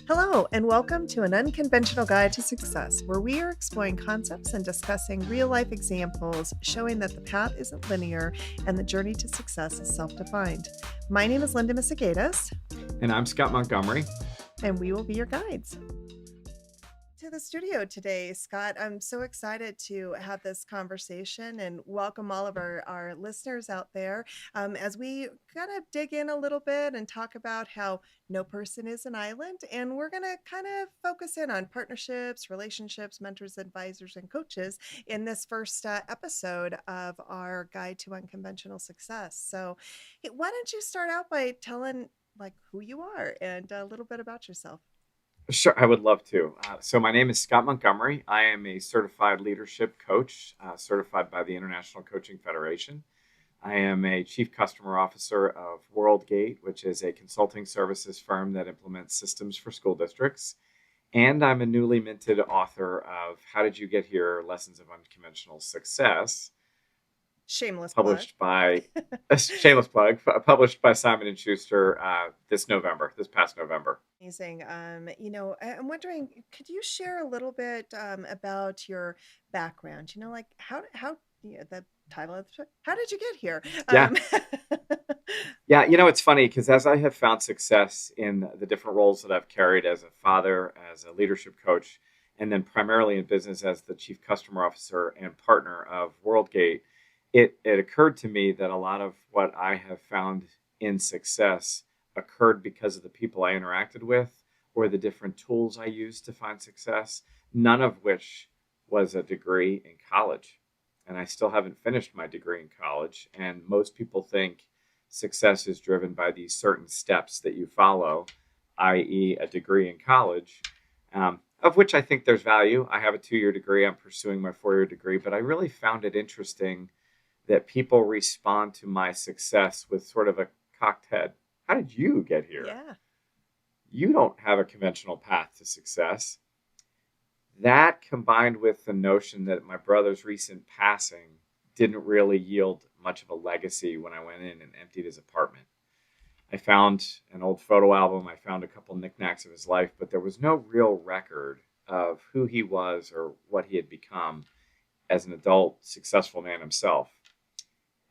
Hello, and welcome to An Unconventional Guide to Success, where we are exploring concepts and discussing real life examples showing that the path isn't linear and the journey to success is self defined. My name is Linda Misegadis, And I'm Scott Montgomery. and we will be your guides. To the studio today, Scott. I'm so excited to have this conversation and welcome all of our listeners out there as we kind of dig in a little bit and talk about how no person is an island. And we're going to kind of focus in on partnerships, relationships, mentors, advisors, and coaches in this first episode of our Guide to Unconventional Success. So, why don't you start out by telling who you are and a little bit about yourself? Sure, I would love to. So, my name is Scott Montgomery. I am a certified leadership coach, certified by the International Coaching Federation. I am a chief customer officer of WorldGate, which is a consulting services firm that implements systems for school districts. And I'm a newly minted author of How Did You Get Here? Lessons of Unconventional Success, Shameless plug. published by a shameless plug, published by Simon and Schuster this past November. Amazing. I'm wondering, could you share a little bit about your background? The title of the show, How Did You Get Here? Yeah. Yeah, it's funny because as I have found success in the different roles that I've carried as a father, as a leadership coach, and then primarily in business as the chief customer officer and partner of WorldGate, it occurred to me that a lot of what I have found in success occurred because of the people I interacted with or the different tools I used to find success, none of which was a degree in college. And I still haven't finished my degree in college. And most people think success is driven by these certain steps that you follow, i.e., a degree in college, of which I think there's value. I have a 2-year degree. I'm pursuing my 4-year degree, but I really found it interesting that people respond to my success with sort of a cocked head. How did you get here? Yeah. You don't have a conventional path to success. That combined with the notion that my brother's recent passing didn't really yield much of a legacy when I went in and emptied his apartment. I found an old photo album. I found a couple knickknacks of his life, but there was no real record of who he was or what he had become as an adult, successful man himself.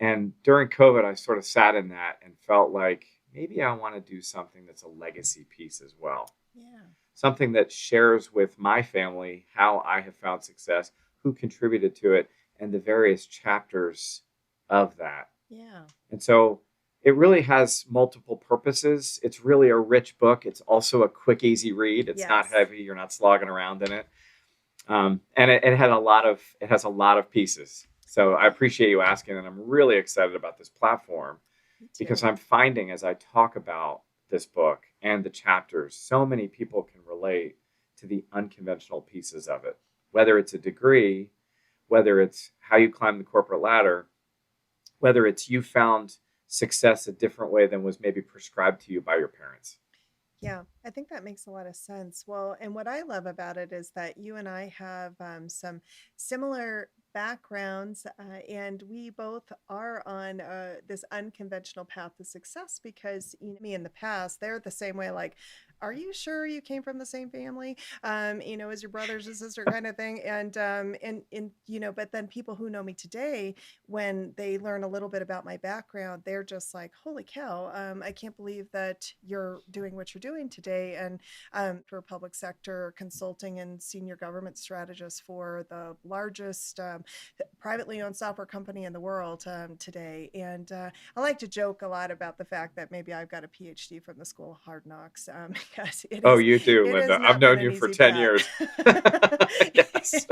And during COVID, I sort of sat in that and felt like maybe I want to do something that's a legacy piece as well. Yeah. Something that shares with my family how I have found success, who contributed to it, and the various chapters of that. Yeah. And so it really has multiple purposes. It's really a rich book. It's also a quick, easy read. It's not heavy. You're not slogging around in it. And it has a lot of pieces. So I appreciate you asking, and I'm really excited about this platform because I'm finding as I talk about this book and the chapters, so many people can relate to the unconventional pieces of it, whether it's a degree, whether it's how you climb the corporate ladder, whether it's you found success a different way than was maybe prescribed to you by your parents. Yeah, I think that makes a lot of sense. Well, and what I love about it is that you and I have some similar backgrounds, and we both are on this unconventional path to success because me in the past, they're the same way. Like, are you sure you came from the same family? As your brothers and sister kind of thing. But then people who know me today, when they learn a little bit about my background, they're just like, holy cow, I can't believe that you're doing what you're doing today. And for public sector consulting and senior government strategist for the largest privately owned software company in the world today. And I like to joke a lot about the fact that maybe I've got a PhD from the School of Hard Knocks because you do, Linda. I've known you for 10 years. Yes.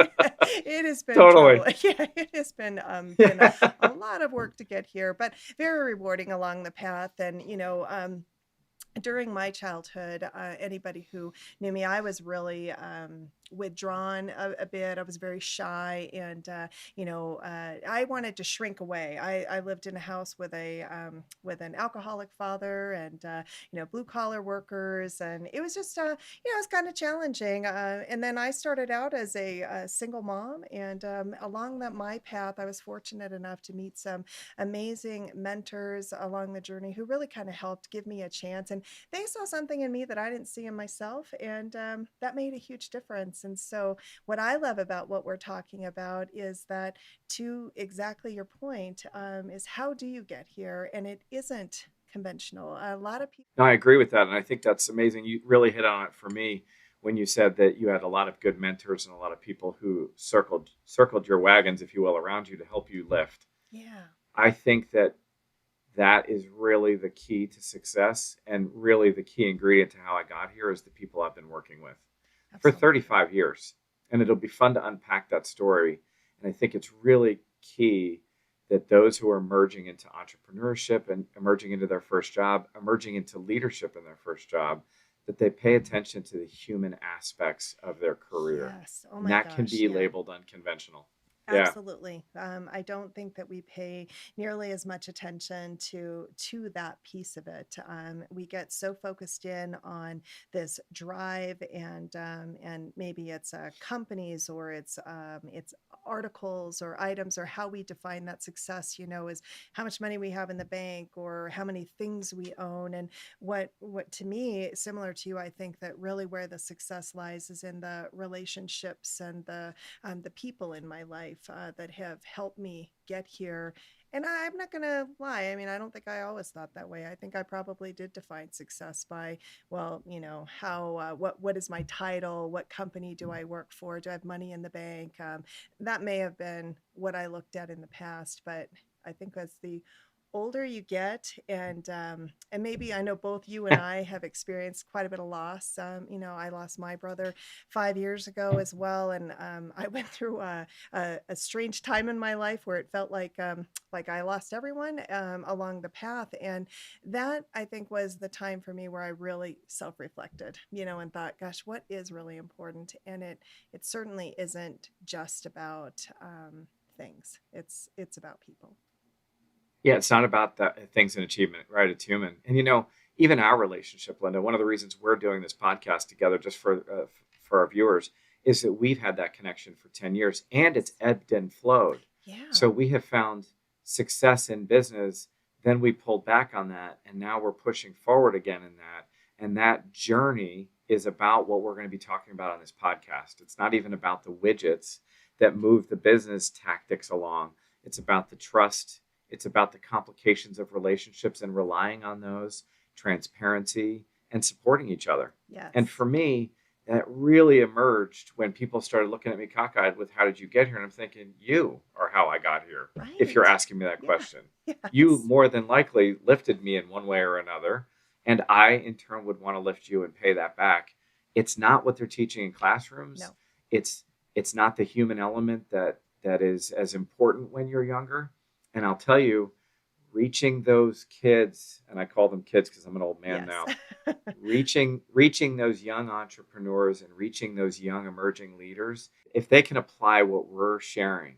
It has been totally. It has been a lot of work to get here, but very rewarding along the path. And during my childhood, anybody who knew me, I was really withdrawn a bit. I was very shy, and I wanted to shrink away. I lived in a house with a with an alcoholic father, and blue collar workers, and it was just it was kind of challenging. And then I started out as a single mom, and along that my path, I was fortunate enough to meet some amazing mentors along the journey who really kind of helped give me a chance. And they saw something in me that I didn't see in myself, and that made a huge difference. And so, what I love about what we're talking about is that, to exactly your point, is how do you get here? And it isn't conventional. A lot of people. No, I agree with that. And I think that's amazing. You really hit on it for me when you said that you had a lot of good mentors and a lot of people who circled your wagons, if you will, around you to help you lift. Yeah, I think that that is really the key to success, and really the key ingredient to how I got here is the people I've been working with for absolutely. 35 years. And it'll be fun to unpack that story. And I think it's really key that those who are emerging into entrepreneurship and emerging into their first job, emerging into leadership in their first job, that they pay attention to the human aspects of their career. Yes. Oh And my that can gosh. be Yeah. labeled unconventional. Yeah. Absolutely. I don't think that we pay nearly as much attention to that piece of it. We get so focused in on this drive, and maybe it's companies, or it's articles or items, or how we define that success. Is how much money we have in the bank, or how many things we own. And what to me, similar to you, I think that really where the success lies is in the relationships and the people in my life that have helped me get here. And I'm not going to lie. I mean, I don't think I always thought that way. I think I probably did define success by, well, how, what is my title? What company do I work for? Do I have money in the bank? That may have been what I looked at in the past, but I think as the older you get, and maybe I know both you and I have experienced quite a bit of loss. I lost my brother 5 years ago as well, and I went through a strange time in my life where it felt like I lost everyone along the path. And that, I think, was the time for me where I really self-reflected, and thought, gosh, what is really important? And it certainly isn't just about things. It's about people. Yeah, it's not about the things and achievement, right? It's human. And even our relationship, Linda, one of the reasons we're doing this podcast together, just for our viewers, is that we've had that connection for 10 years, and it's ebbed and flowed. Yeah. So we have found success in business, then we pulled back on that, and now we're pushing forward again in that. And that journey is about what we're going to be talking about on this podcast. It's not even about the widgets that move the business tactics along. It's about the trust. It's about the complications of relationships and relying on those, transparency, and supporting each other. And Yes. for me, that really emerged when people started looking at me cockeyed with, how did you get here? And I'm thinking, you are how I got here. If you're Right. asking me that Yeah. question, you Yes. more than likely lifted me in one way or another. And I, in turn, would want to lift you and pay that back. It's not what they're teaching in classrooms. No. It's, it's not the human element that is as important when you're younger. And I'll tell you, reaching those kids, and I call them kids because I'm an old man Yes. now, reaching those young entrepreneurs and reaching those young emerging leaders, if they can apply what we're sharing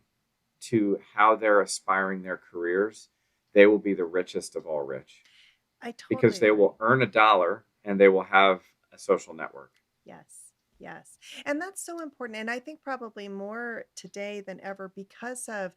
to how they're aspiring their careers, they will be the richest of all rich, I because totally they agree. will earn a dollar and they will have a social network. Yes. Yes. And that's so important. And I think probably more today than ever, because of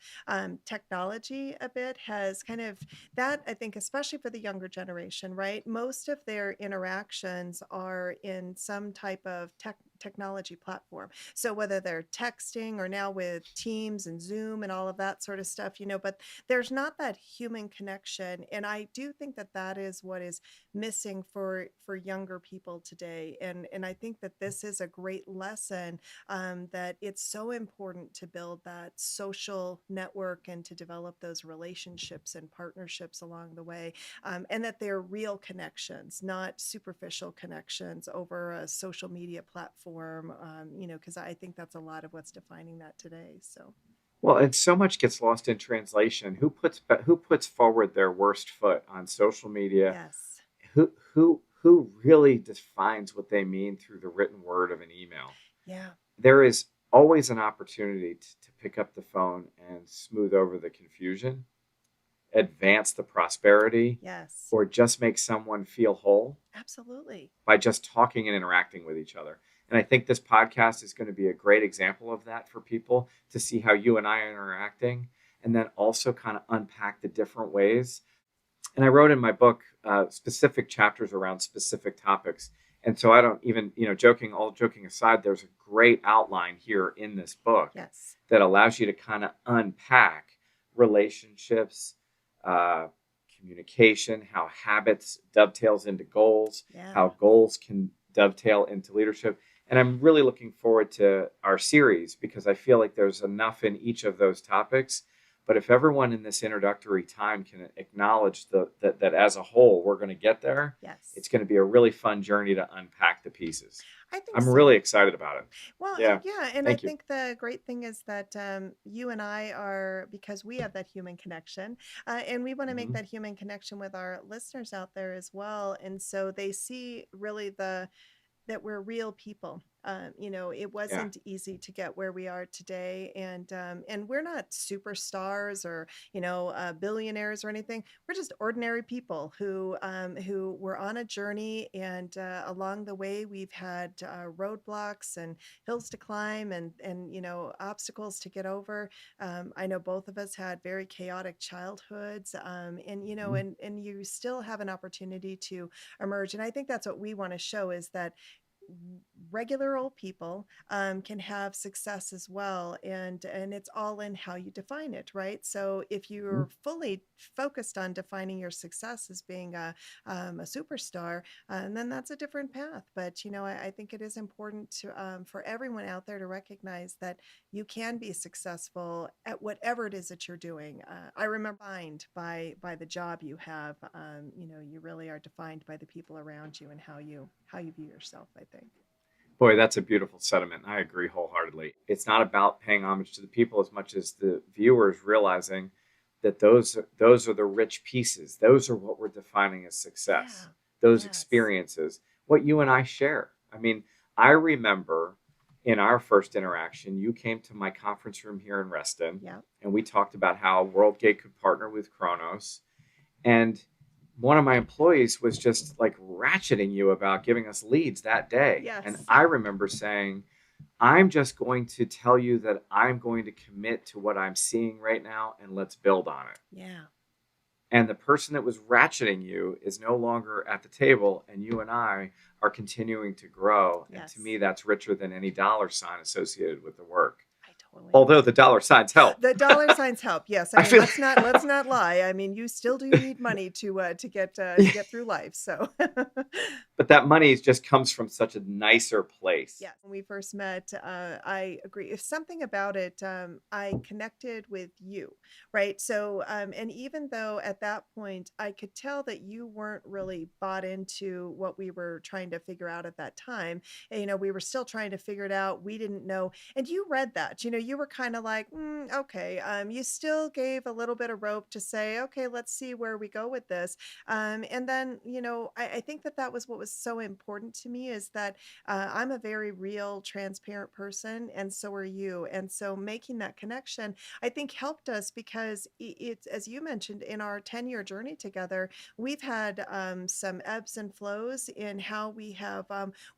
technology a bit has kind of that, I think, especially for the younger generation, right? Most of their interactions are in some type of technology platform. So whether they're texting, or now with Teams and Zoom and all of that sort of stuff, but there's not that human connection. And I do think that that is what is missing for younger people today. And I think that this is a great lesson, that it's so important to build that social network and to develop those relationships and partnerships along the way, and that they're real connections, not superficial connections over a social media platform. Because I think that's a lot of what's defining that today. So Well, and so much gets lost in translation. Who puts forward their worst foot on social media? yes. Who really defines what they mean through the written word of an email? Yeah. there is always an opportunity to pick up the phone and smooth over the confusion, advance the prosperity, Yes, or just make someone feel whole absolutely. by just talking and interacting with each other. And I think this podcast is going to be a great example of that for people to see how you and I are interacting, and then also kind of unpack the different ways. And I wrote in my book specific chapters around specific topics. And so I don't even, all joking aside, there's a great outline here in this book Yes. that allows you to kind of unpack relationships, uh, communication, how habits dovetails into goals, Yeah. how goals can dovetail into leadership. And I'm really looking forward to our series because I feel like there's enough in each of those topics. But if everyone in this introductory time can acknowledge that as a whole, we're going to get there, Yes. it's going to be a really fun journey to unpack the pieces. I think I'm so. really excited about it. Well, Yeah. and I Thank you. think the great thing is that you and I are, because we have that human connection, and we want to make Mhm. that human connection with our listeners out there as well. And so they see really that we're real people. It Yeah. wasn't easy to get where we are today, and we're not superstars or billionaires or anything. We're just ordinary people who were on a journey, and along the way we've had roadblocks and hills to climb, and obstacles to get over. I know both of us had very chaotic childhoods, Mhm. and you still have an opportunity to emerge. And I think that's what we want to show is that regular old people can have success as well, and it's all in how you define it, right? So if Mhm. you're fully focused on defining your success as being a superstar, then that's a different path. But I think it is important for everyone out there to recognize that you can be successful at whatever it is that you're doing. I remember defined by the job you have. You really are defined by the people around you and how you view yourself, I think. Boy, that's a beautiful sentiment. I agree wholeheartedly. It's not about paying homage to the people as much as the viewers realizing that those are the rich pieces. Those are what we're defining as success. Yeah. Those Yes. experiences, what you and I share. I mean, I remember in our first interaction, you came to my conference room here in Reston, Yeah. and we talked about how WorldGate could partner with Kronos. And one of my employees was just like ratcheting you about giving us leads that day. And Yes. I remember saying, I'm just going to tell you that I'm going to commit to what I'm seeing right now and let's build on it. Yeah. And the person that was ratcheting you is no longer at the table, and you and I are continuing to grow. And to Yes. me, that's richer than any dollar sign associated with the work. I totally Although agree. the dollar signs help. The dollar signs help. Yes, I I mean feel let's not lie. I mean you still do need money to get through life. So but that money just comes from such a nicer place. yes, when we first met, I agree. If something about it, I connected with you, right? So, and even though at that point I could tell that you weren't really bought into what we were trying to figure out at that time, and, we were still trying to figure it out. We didn't know, and you read that. You were kind of like, okay. You still gave a little bit of rope to say, okay, let's see where we go with this. And then, I think that was what was so important to me is that I'm a very real, transparent person, and so are you. And so making that connection, I think, helped us because it's, as you mentioned, in our 10-year journey together, we've had some ebbs and flows in how we have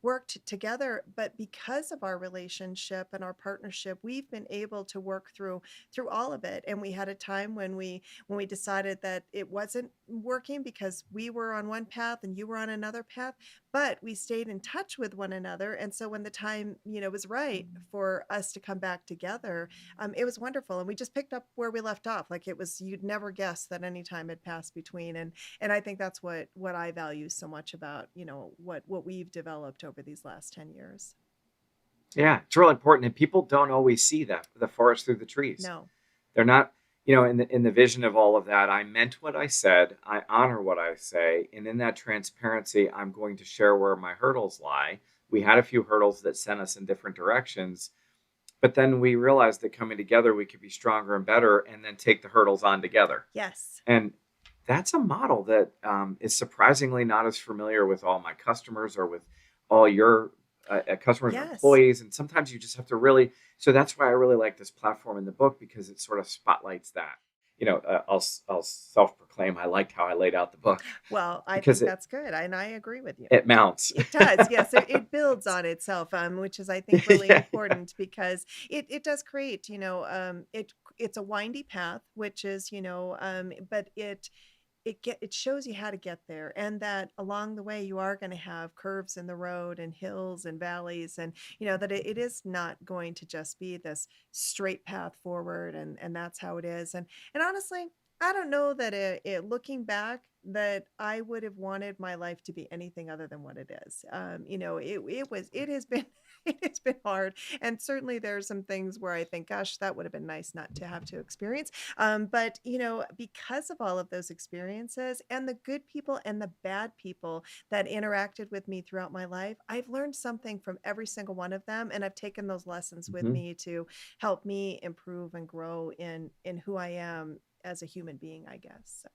worked together. But because of our relationship and our partnership, we've been able to work through all of it. And we had a time when we decided that it wasn't working because we were on one path and you were on another path, but we stayed in touch with one another. And so when the time was right for us to come back together, it was wonderful, and we just picked up where we left off. Like, it was, you'd never guess that any time had passed between. And I think that's what I value so much about what we've developed over these last 10 years. Yeah, it's really important, and people don't always see that the forest through the trees. No. They're not, in the vision of all of that. I meant what I said. I honor what I say, and in that transparency, I'm going to share where my hurdles lie. We had a few hurdles that sent us in different directions, but then we realized that coming together, we could be stronger and better, and then take the hurdles on together. Yes. And that's a model that is surprisingly not as familiar with all my customers or with all your customers or Yes. employees. And sometimes you just have to really, so that's why I really like this platform in the book, because it sort of spotlights that. I'll self-proclaim I liked how I laid out the book Well, I because think it that's good, and I agree with you. it mounts. It does, yes, it builds on itself, which is, I think, really Yeah. important because it does create, it's a windy path, which is, but it shows you how to get there, and that along the way you are going to have curves in the road and hills and valleys, and that it is not going to just be this straight path forward, and that's how it is. And honestly, I don't know that looking back, that I would have wanted my life to be anything other than what it is. It has been it has been hard, and certainly there are some things where I think, gosh, that would have been nice not to have to experience. But because of all of those experiences and the good people and the bad people that interacted with me throughout my life, I've learned something from every single one of them, and I've taken those lessons with Mhm. me to help me improve and grow in who I am as a human being, I guess. So,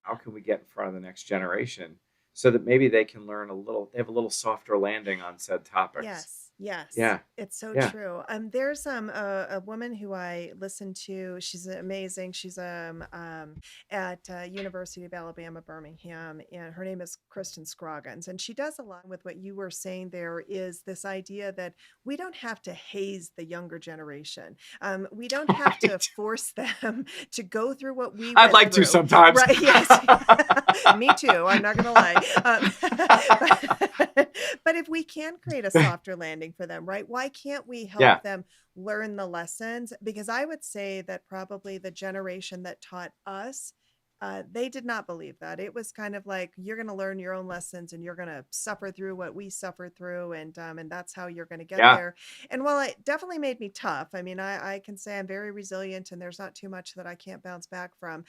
How can we get in front of the next generation so that maybe they can learn they have a little softer landing on said topics? yes, yes, Yeah. it's so Yeah. true. There's a woman who I listen to. She's amazing. She's at University of Alabama, Birmingham, and her name is Kristen Scroggins. And she does a lot with what you were saying. There is this idea that we don't have to haze the younger generation. We don't have to Right. force them to go through what we I'd went like to through. sometimes. Right? Yes. Me too. I'm not going to lie. But if we can create a softer landing for them, right? Why can't we help Yeah. them learn the lessons? Because I would say that probably the generation that taught us, they did not believe that. It was kind of like, you're going to learn your own lessons and you're going to suffer through what we suffered through, and that's how you're going to get Yeah. there. And while it definitely made me tough, I mean, I can say I'm very resilient, and there's not too much that I can't bounce back from.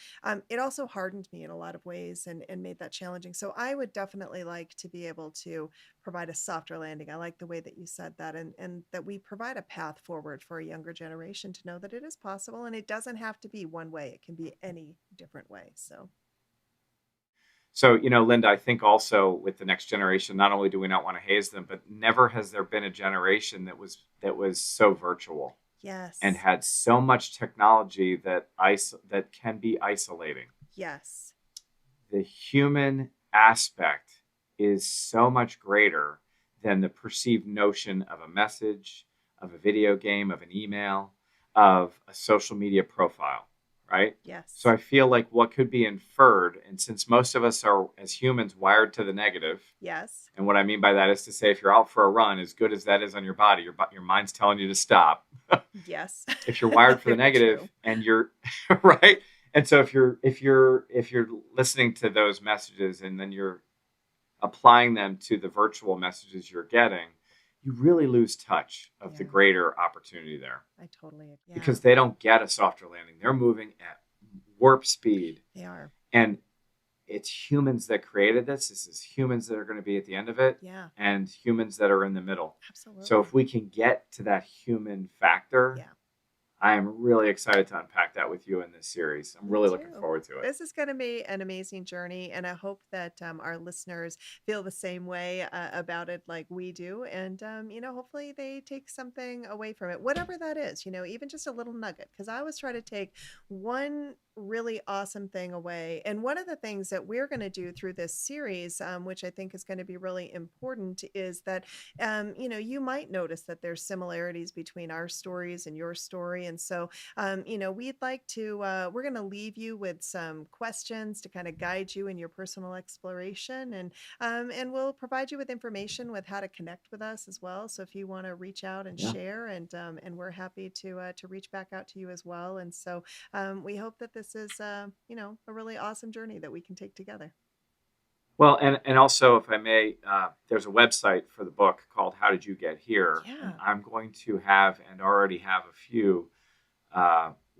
It also hardened me in a lot of ways, and made that challenging. So I would definitely like to be able to provide a softer landing. I like the way that you said that, and that we provide a path forward for a younger generation to know that it is possible, and it doesn't have to be one way. It can be any different way. So, So, Linda, I think also with the next generation, not only do we not want to haze them, but never has there been a generation that was so virtual and yes, had so much technology that can be isolating. yes, The human aspect is so much greater than the perceived notion of a message, of a video game, of an email, of a social media profile, right? So yes, I feel like what could be inferred, and since most of us are, as humans, wired to the negative, yes, and what I mean by that is to say, if you're out for a run, as good as that is on your body, your mind's telling you to stop. yes. If you're wired for the Very negative true. and you're right, and so if you're listening to those messages and then you're applying them to the virtual messages you're getting, you really lose touch of the Yeah, greater opportunity there, I totally, yeah, because they don't get a softer landing. They're moving at warp speed, they are. and it's humans that created this. This is humans that are going to be at the end of it, Yeah, and humans that are in the middle. So absolutely. if we can get to that human factor, Yeah. I am really excited to unpack that with you in this series. I'm Me really looking too. forward to it. This is going to be an amazing journey, and I hope that our listeners feel the same way about it like we do. And, hopefully they take something away from it, whatever that is, even just a little nugget. Because I always try to take one really awesome thing away. And one of the things that we're going to do through this series, which I think is going to be really important, is that, you might notice that there's similarities between our stories and your story. And so, we'd like to, we're going to leave you with some questions to kind of guide you in your personal exploration. And we'll provide you with information with how to connect with us as well. So if you want to reach out and Yeah. share, and we're happy to reach back out to you as well. And so we hope that this is, a really awesome journey that we can take together. Well, and also, if I may, there's a website for the book called "How Did You Get Here," and Yeah. I'm going to have and already have a few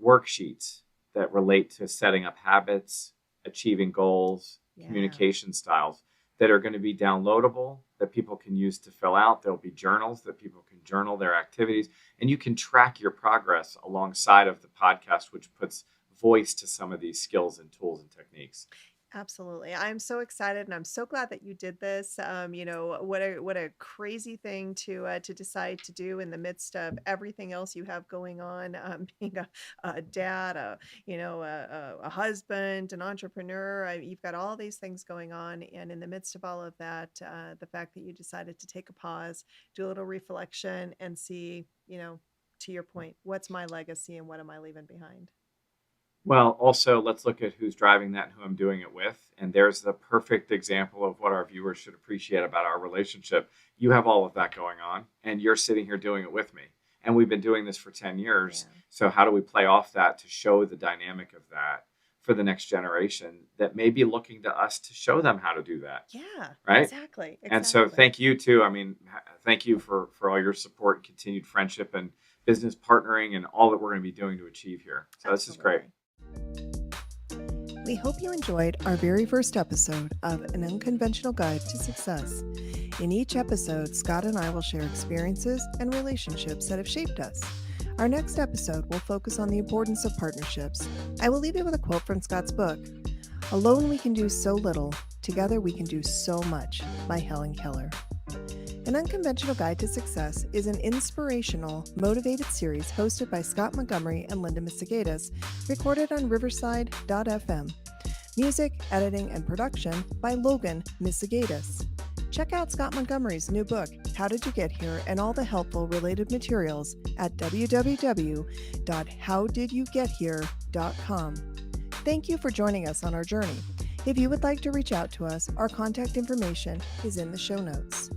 worksheets that relate to setting up habits, achieving goals, Yeah. communication styles that are going to be downloadable that people can use to fill out. There'll be journals that people can journal their activities, and you can track your progress alongside of the podcast, which puts voice to some of these skills and tools and techniques. Absolutely. I'm so excited and I'm so glad that you did this. What a crazy thing to decide to do in the midst of everything else you have going on, being a dad, a husband, an entrepreneur. You've got all these things going on, and in the midst of all of that, the fact that you decided to take a pause, do a little reflection, and see, to your point, what's my legacy and what am I leaving behind? Well, also, let's look at who's driving that and who I'm doing it with. And there's the perfect example of what our viewers should appreciate about our relationship. You have all of that going on, and you're sitting here doing it with me. And we've been doing this for 10 years. Yeah. So, how do we play off that to show the dynamic of that for the next generation that may be looking to us to show them how to do that? Yeah, Right. exactly. And so, Exactly. thank you too. I mean, thank you for all your support and continued friendship and business partnering and all that we're going to be doing to achieve here. So, this is great. Absolutely. We hope you enjoyed our very first episode of An Unconventional Guide to Success. In each episode, Scott and I will share experiences and relationships that have shaped us. Our next episode will focus on the importance of partnerships. I will leave you with a quote from Scott's book, Alone We Can Do So Little, Together We Can Do So Much, by Helen Keller. An Unconventional Guide to Success is an inspirational, motivated series hosted by Scott Montgomery and Linda Misegadis, recorded on Riverside.fm. Music, editing, and production by Logan Misegadis. Check out Scott Montgomery's new book, How Did You Get Here, and all the helpful related materials at www.howdidyougethere.com. Thank you for joining us on our journey. If you would like to reach out to us, our contact information is in the show notes.